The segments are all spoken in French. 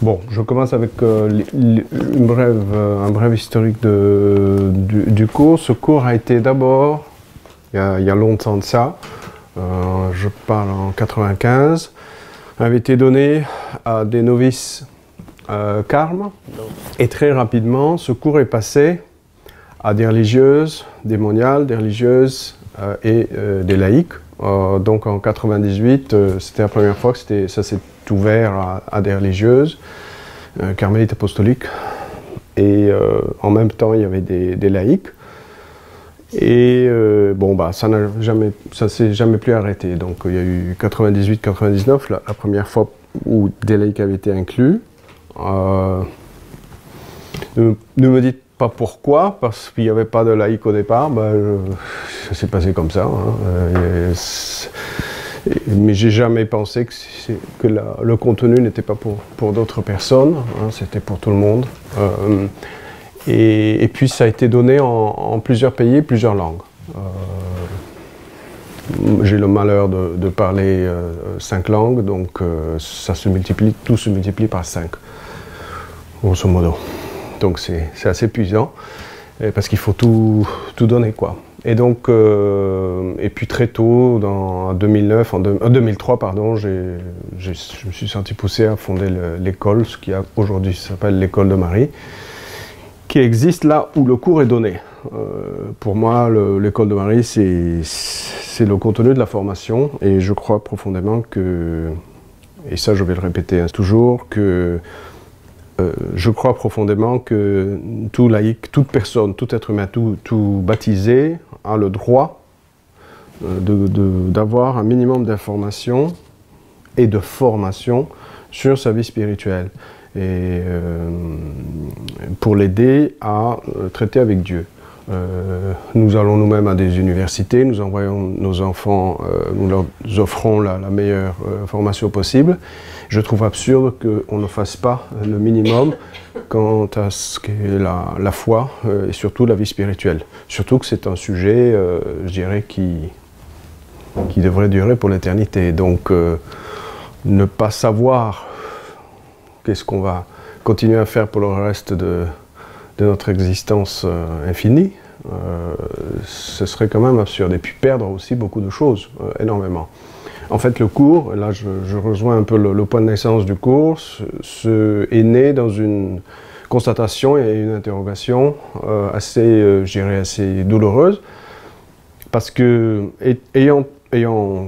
Bon, je commence avec un bref historique du cours. Ce cours a été d'abord, il y a longtemps de ça, je parle en 95, avait été donné à des novices carmes. Et très rapidement, ce cours est passé à des religieuses, des moniales, des religieuses et des laïcs. Donc en 98, c'était la première fois que ça s'est ouvert à des religieuses, carmélites apostoliques, et en même temps il y avait des laïcs. Et bon, bah, ça s'est jamais plus arrêté. Donc il y a eu 98-99, la première fois où des laïcs avaient été inclus. Ne me dites pas pourquoi, parce qu'il n'y avait pas de laïcs au départ, bah, ça s'est passé comme ça. Hein. Mais j'ai jamais pensé que le contenu n'était pas pour d'autres personnes, hein, c'était pour tout le monde. Et puis ça a été donné en plusieurs pays, plusieurs langues. J'ai le malheur de parler 5 langues, donc ça se multiplie, tout se multiplie par 5, grosso modo. Donc c'est assez épuisant, parce qu'il faut tout donner, quoi. Et donc, et puis très tôt, en 2003, pardon, je me suis senti poussé à fonder l'école, ce qui aujourd'hui s'appelle l'école de Marie, qui existe là où le cours est donné. Pour moi, l'école de Marie, c'est le contenu de la formation, et je crois profondément que, et ça je vais le répéter toujours, que je crois profondément que tout laïc, toute personne, tout être humain, tout baptisé a le droit d'avoir un minimum d'informations et de formation sur sa vie spirituelle, et pour l'aider à traiter avec Dieu. Nous allons nous-mêmes à des universités, nous envoyons nos enfants, nous leur offrons la meilleure formation possible. Je trouve absurde qu'on ne fasse pas le minimum quant à ce qu'est la foi et surtout la vie spirituelle. Surtout que c'est un sujet, je dirais, qui devrait durer pour l'éternité. Donc, ne pas savoir qu'est-ce qu'on va continuer à faire pour le reste de notre existence infinie, ce serait quand même absurde. Et puis perdre aussi beaucoup de choses, énormément. En fait, le cours, là je rejoins un peu le point de naissance du cours, est né dans une constatation et une interrogation assez, je dirais, assez douloureuse, parce que, ayant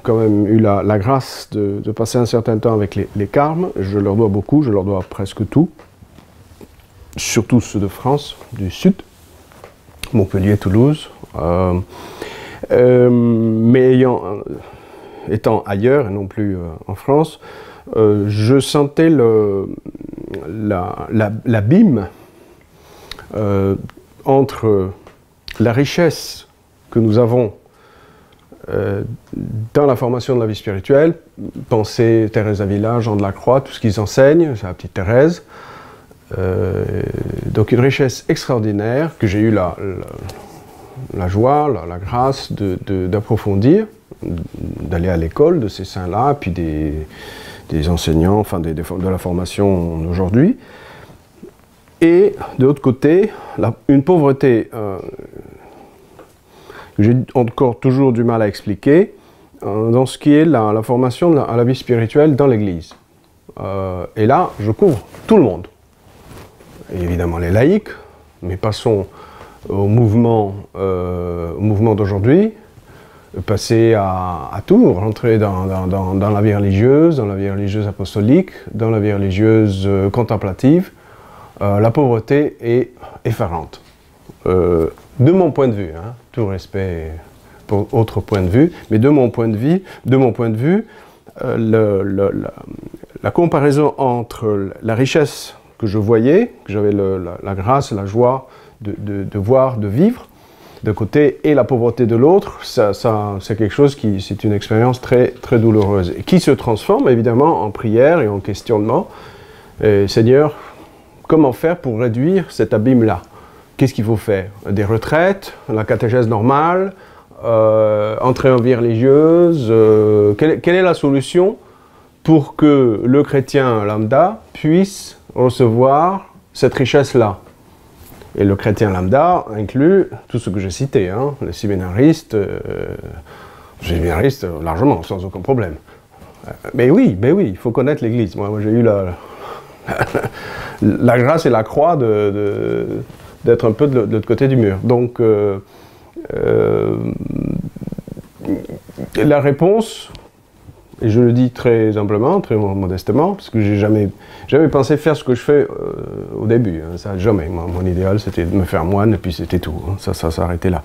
quand même eu la grâce de passer un certain temps avec les carmes, je leur dois beaucoup, je leur dois presque tout, surtout ceux de France, du Sud, Montpellier, Toulouse, mais étant ailleurs et non plus en France, je sentais l'abîme entre la richesse que nous avons dans la formation de la vie spirituelle, pensez Thérèse d'Avila, Jean de la Croix, tout ce qu'ils enseignent, c'est la petite Thérèse, donc une richesse extraordinaire que j'ai eu la joie, la grâce d'approfondir, d'aller à l'école de ces saints-là, puis des enseignants, enfin de la formation d'aujourd'hui. Et de l'autre côté, une pauvreté que j'ai encore toujours du mal à expliquer, dans ce qui est la formation à la vie spirituelle dans l'Église. Et là, je couvre tout le monde. Et évidemment les laïcs, mais passons au mouvement d'aujourd'hui, passer à tout, rentrer dans la vie religieuse apostolique, dans la vie religieuse contemplative. La pauvreté est effarante. De mon point de vue, hein, tout respect pour autre point de vue, mais de mon point de vue, la comparaison entre la richesse que je voyais, que j'avais la grâce, la joie de voir, de vivre, d'un côté, et la pauvreté de l'autre, c'est quelque chose c'est une expérience très, très douloureuse, et qui se transforme évidemment en prière et en questionnement. Seigneur, comment faire pour réduire cet abîme-là? Qu'est-ce qu'il faut faire? Des retraites, la catéchèse normale, entrer en vie religieuse, quelle est la solution pour que le chrétien lambda puisse recevoir cette richesse-là. Et le chrétien lambda inclut tout ce que j'ai cité, hein, les séminaristes largement, sans aucun problème. Mais oui, il faut connaître l'Église. Moi j'ai eu la grâce et la croix d'être un peu de l'autre côté du mur. Donc, la réponse, et je le dis très humblement, très modestement, parce que j'ai jamais pensé faire ce que je fais au début, hein, ça jamais. Mon idéal c'était de me faire moine et puis c'était tout, hein, ça s'arrêtait là.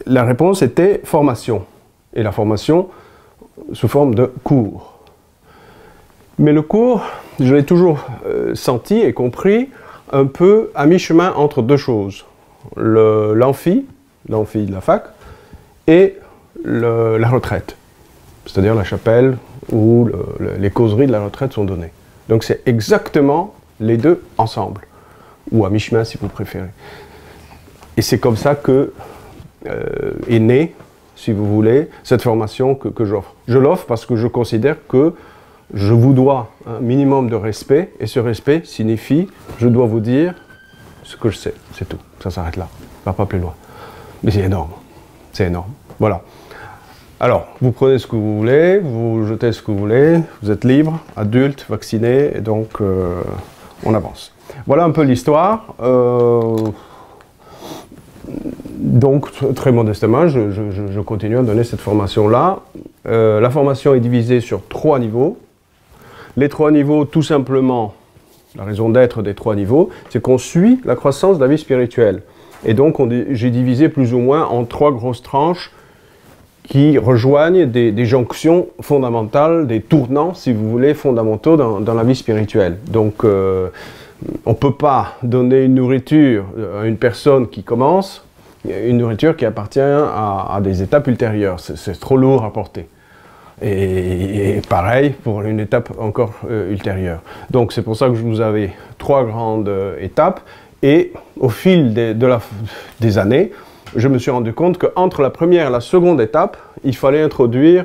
La réponse était formation, et la formation sous forme de cours. Mais le cours, je l'ai toujours senti et compris un peu à mi-chemin entre deux choses. L'amphi de la fac, et la retraite. C'est-à-dire la chapelle où les causeries de la retraite sont données. Donc c'est exactement les deux ensemble, ou à mi-chemin si vous préférez. Et c'est comme ça que est née, si vous voulez, cette formation que j'offre. Je l'offre parce que je considère que je vous dois un minimum de respect, et ce respect signifie, je dois vous dire ce que je sais, c'est tout. Ça s'arrête là, ça ne va pas plus loin. Mais c'est énorme, voilà. Alors, vous prenez ce que vous voulez, vous jetez ce que vous voulez, vous êtes libre, adulte, vacciné, et donc on avance. Voilà un peu l'histoire. Donc, très modestement, je continue à donner cette formation-là. La formation est divisée sur 3 niveaux. Les 3 niveaux, tout simplement, la raison d'être des 3 niveaux, c'est qu'on suit la croissance de la vie spirituelle. Et donc, j'ai divisé plus ou moins en 3 grosses tranches qui rejoignent des jonctions fondamentales, des tournants, si vous voulez, fondamentaux dans la vie spirituelle. Donc, on ne peut pas donner une nourriture à une personne qui commence, une nourriture qui appartient à des étapes ultérieures. C'est trop lourd à porter. Et pareil pour une étape encore ultérieure. Donc c'est pour ça que je vous avais 3 grandes étapes, et au fil des années, je me suis rendu compte qu'entre la première et la seconde étape, il fallait introduire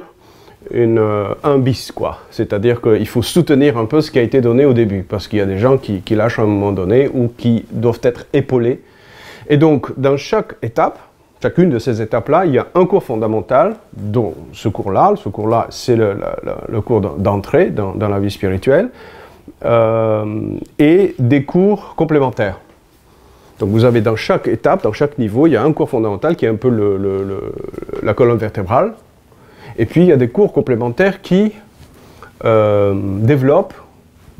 un bis, quoi. C'est-à-dire qu'il faut soutenir un peu ce qui a été donné au début, parce qu'il y a des gens qui lâchent à un moment donné, ou qui doivent être épaulés. Et donc, dans chaque étape, chacune de ces étapes-là, il y a un cours fondamental, dont ce cours-là, c'est le cours d'entrée dans la vie spirituelle, et des cours complémentaires. Donc vous avez dans chaque étape, dans chaque niveau, il y a un cours fondamental qui est un peu la colonne vertébrale, et puis il y a des cours complémentaires qui développent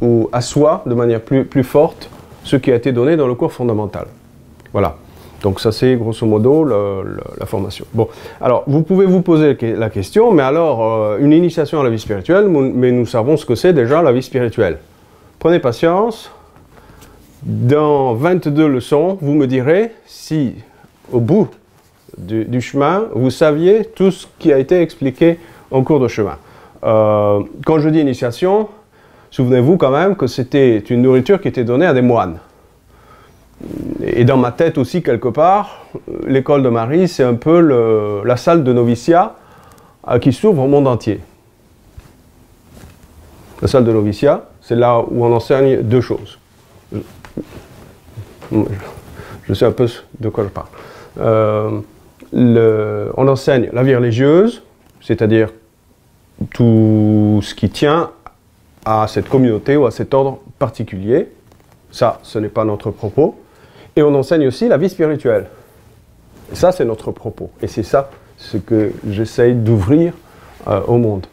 ou assoient de manière plus forte ce qui a été donné dans le cours fondamental. Voilà. Donc ça c'est grosso modo la formation. Bon, alors vous pouvez vous poser la question, mais alors une initiation à la vie spirituelle, mais nous savons ce que c'est déjà la vie spirituelle. Prenez patience, dans 22 leçons, vous me direz si au bout du chemin, vous saviez tout ce qui a été expliqué en cours de chemin. Quand je dis initiation, souvenez-vous quand même que c'était une nourriture qui était donnée à des moines. Et dans ma tête aussi, quelque part, l'école de Marie, c'est un peu la salle de noviciat qui s'ouvre au monde entier. La salle de noviciat, c'est là où on enseigne 2 choses. Je sais un peu de quoi je parle. On enseigne la vie religieuse, c'est-à-dire tout ce qui tient à cette communauté ou à cet ordre particulier. Ça, ce n'est pas notre propos. Et on enseigne aussi la vie spirituelle. Et ça, c'est notre propos. Et c'est ça ce que j'essaye d'ouvrir au monde.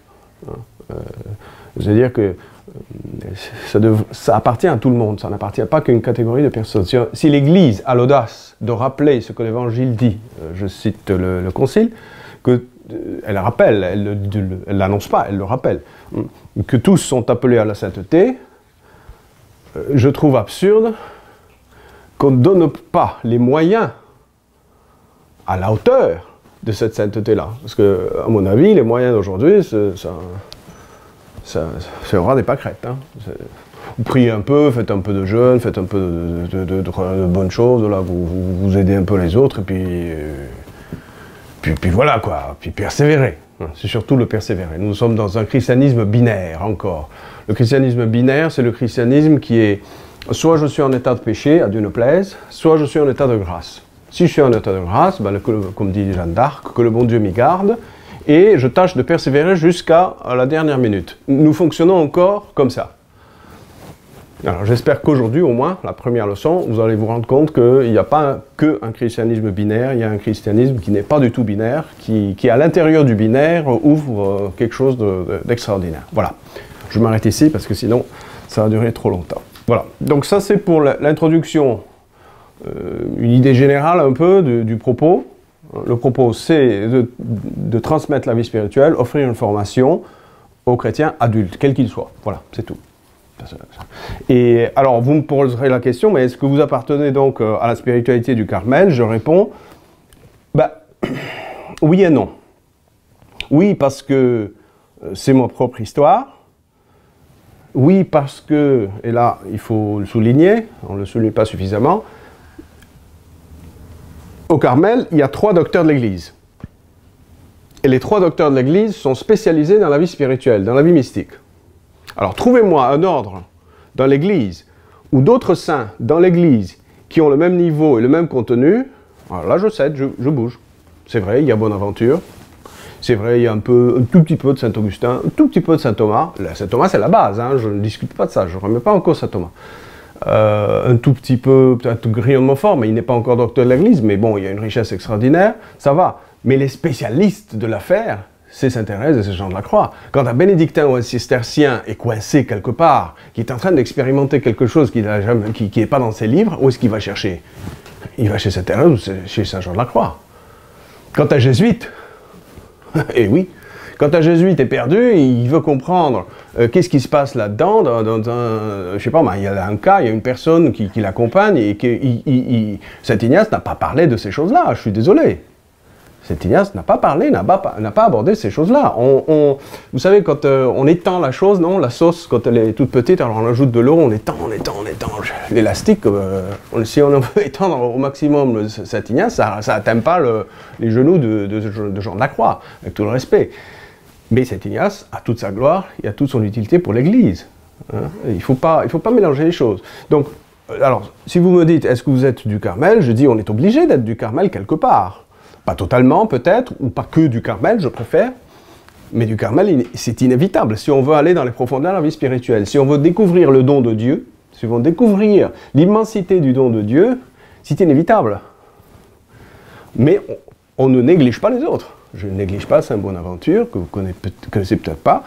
C'est-à-dire que ça appartient à tout le monde, ça n'appartient pas qu'à une catégorie de personnes. Si l'Église a l'audace de rappeler ce que l'Évangile dit, je cite le Concile, elle rappelle, elle ne l'annonce pas, elle le rappelle, que tous sont appelés à la sainteté, je trouve absurde qu'on ne donne pas les moyens à la hauteur de cette sainteté-là. Parce que, à mon avis, les moyens d'aujourd'hui, ça aura des pâquerettes. Hein. Vous priez un peu, faites un peu de jeûne, faites un peu de bonnes choses, là, vous aidez un peu les autres, et puis voilà quoi, puis persévérez. C'est surtout le persévérer. Nous sommes dans un christianisme binaire, encore. Le christianisme binaire, c'est le christianisme qui est soit je suis en état de péché, à Dieu ne plaise, soit je suis en état de grâce. Si je suis en état de grâce, ben, comme dit Jeanne d'Arc, que le bon Dieu m'y garde, et je tâche de persévérer jusqu'à la dernière minute. Nous fonctionnons encore comme ça. Alors j'espère qu'aujourd'hui, au moins, la première leçon, vous allez vous rendre compte qu'il n'y a pas qu'un christianisme binaire, il y a un christianisme qui n'est pas du tout binaire, qui à l'intérieur du binaire ouvre quelque chose d'extraordinaire. Voilà. Je m'arrête ici parce que sinon, ça va durer trop longtemps. Voilà. Donc ça, c'est pour l'introduction, une idée générale un peu du propos. Le propos, c'est de transmettre la vie spirituelle, offrir une formation aux chrétiens adultes, quels qu'ils soient. Voilà, c'est tout. Et alors, vous me poserez la question, mais est-ce que vous appartenez donc à la spiritualité du Carmel? Je réponds, bah, oui et non. Oui, parce que c'est ma propre histoire. Oui, parce que, et là, il faut le souligner, on ne le souligne pas suffisamment, au Carmel, il y a 3 docteurs de l'Église. Et les 3 docteurs de l'Église sont spécialisés dans la vie spirituelle, dans la vie mystique. Alors, trouvez-moi un ordre dans l'Église ou d'autres saints dans l'Église qui ont le même niveau et le même contenu. Alors là, je cède, je bouge. C'est vrai, il y a Bonaventure. C'est vrai, il y a un tout petit peu de Saint-Augustin, un tout petit peu de Saint-Thomas. Saint-Thomas, c'est la base, hein, je ne discute pas de ça, je ne remets pas en cause Saint-Thomas. Un tout petit peu, peut-être grillonnement fort, mais il n'est pas encore docteur de l'Église, mais bon, il y a une richesse extraordinaire, ça va. Mais les spécialistes de l'affaire, c'est Sainte Thérèse et c'est Jean de la Croix. Quand un bénédictin ou un cistercien est coincé quelque part, qui est en train d'expérimenter quelque chose qui n'est pas dans ses livres, où est-ce qu'il va chercher? Il va chez Sainte Thérèse ou chez Saint Jean de la Croix. Quand un jésuite, et oui, quand un jésuite est perdu, il veut comprendre qu'est-ce qui se passe là-dedans, je sais pas, il y a un cas, il y a une personne qui l'accompagne et que Saint Ignace n'a pas parlé de ces choses-là, je suis désolé. Saint Ignace n'a pas parlé, n'a pas abordé ces choses-là. Vous savez, quand on étend la chose, non, la sauce, quand elle est toute petite, alors on ajoute de l'eau, on étend l'élastique. Si on veut étendre au maximum Saint Ignace, ça n'atteint pas les genoux de Jean de la Croix, avec tout le respect. Mais Saint Ignace a toute sa gloire, il a toute son utilité pour l'Église. Hein. Il ne faut pas mélanger les choses. Donc, alors, si vous me dites, est-ce que vous êtes du Carmel? Je dis, on est obligé d'être du Carmel quelque part. Pas totalement, peut-être, ou pas que du Carmel, je préfère, mais du Carmel, c'est inévitable. Si on veut aller dans les profondeurs de la vie spirituelle, si on veut découvrir le don de Dieu, si on veut découvrir l'immensité du don de Dieu, c'est inévitable. Mais on ne néglige pas les autres. Je ne néglige pas Saint Bonaventure, que vous connaissez peut-être pas,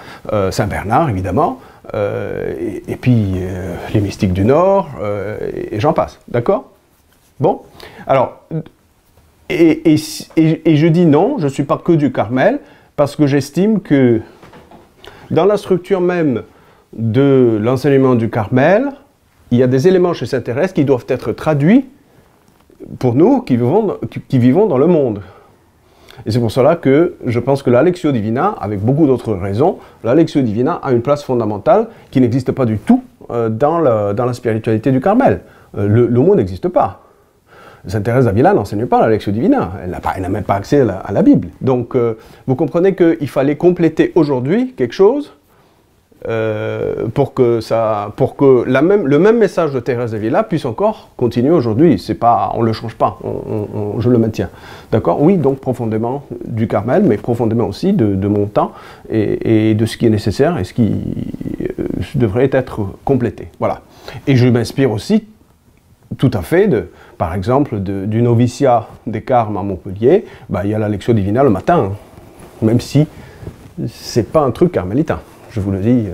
Saint Bernard, évidemment, et puis les mystiques du Nord, et j'en passe. D'accord? Bon, alors... Et je dis non, je ne suis pas que du Carmel, parce que j'estime que dans la structure même de l'enseignement du Carmel, il y a des éléments chez Sainte Thérèse qui doivent être traduits pour nous qui vivons dans le monde. Et c'est pour cela que je pense que la Lectio Divina, avec beaucoup d'autres raisons, la Lectio Divina a une place fondamentale qui n'existe pas du tout dans la spiritualité du Carmel. Le mot n'existe pas. Sainte Thérèse d'Avila n'enseigne pas la Lectio Divina, elle n'a même pas accès à la Bible. Donc vous comprenez qu'il fallait compléter aujourd'hui quelque chose pour que le même message de Thérèse d'Avila puisse encore continuer aujourd'hui. On ne le change pas, je le maintiens. D'accord? Oui, donc profondément du Carmel, mais profondément aussi de mon temps et de ce qui est nécessaire et ce qui devrait être complété. Voilà. Et je m'inspire aussi tout à fait, par exemple, du noviciat des Carmes à Montpellier, il y a la Lectio Divina le matin, même si c'est pas un truc carmélitain. Je vous le dis,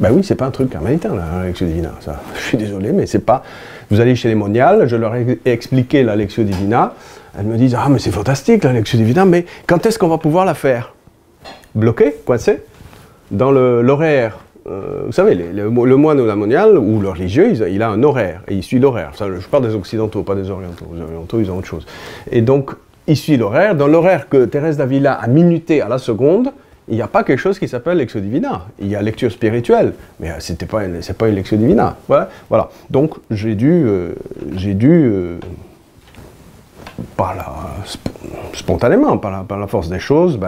oui, c'est pas un truc carmélitain, la Lectio Divina. Ça, je suis désolé, mais c'est pas... Vous allez chez les moniales, je leur ai expliqué la Lectio Divina, elles me disent « Ah, mais c'est fantastique, la Lectio Divina, mais quand est-ce qu'on va pouvoir la faire ?» Bloqué, coincé, dans l'horaire. Vous savez, le moine ou la moniale, ou le religieux, il a un horaire, et il suit l'horaire. Je parle des occidentaux, pas des orientaux. Les orientaux, ils ont autre chose. Et donc, il suit l'horaire. Dans l'horaire que Thérèse d'Avila a minuté à la seconde, il n'y a pas quelque chose qui s'appelle Lectio Divina. Il y a lecture spirituelle, mais c'est pas une Lectio Divina. Voilà. Donc, j'ai dû par spontanément, par la force des choses,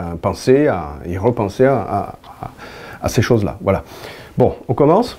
y repenser à ces choses-là. Voilà. Bon, on commence ?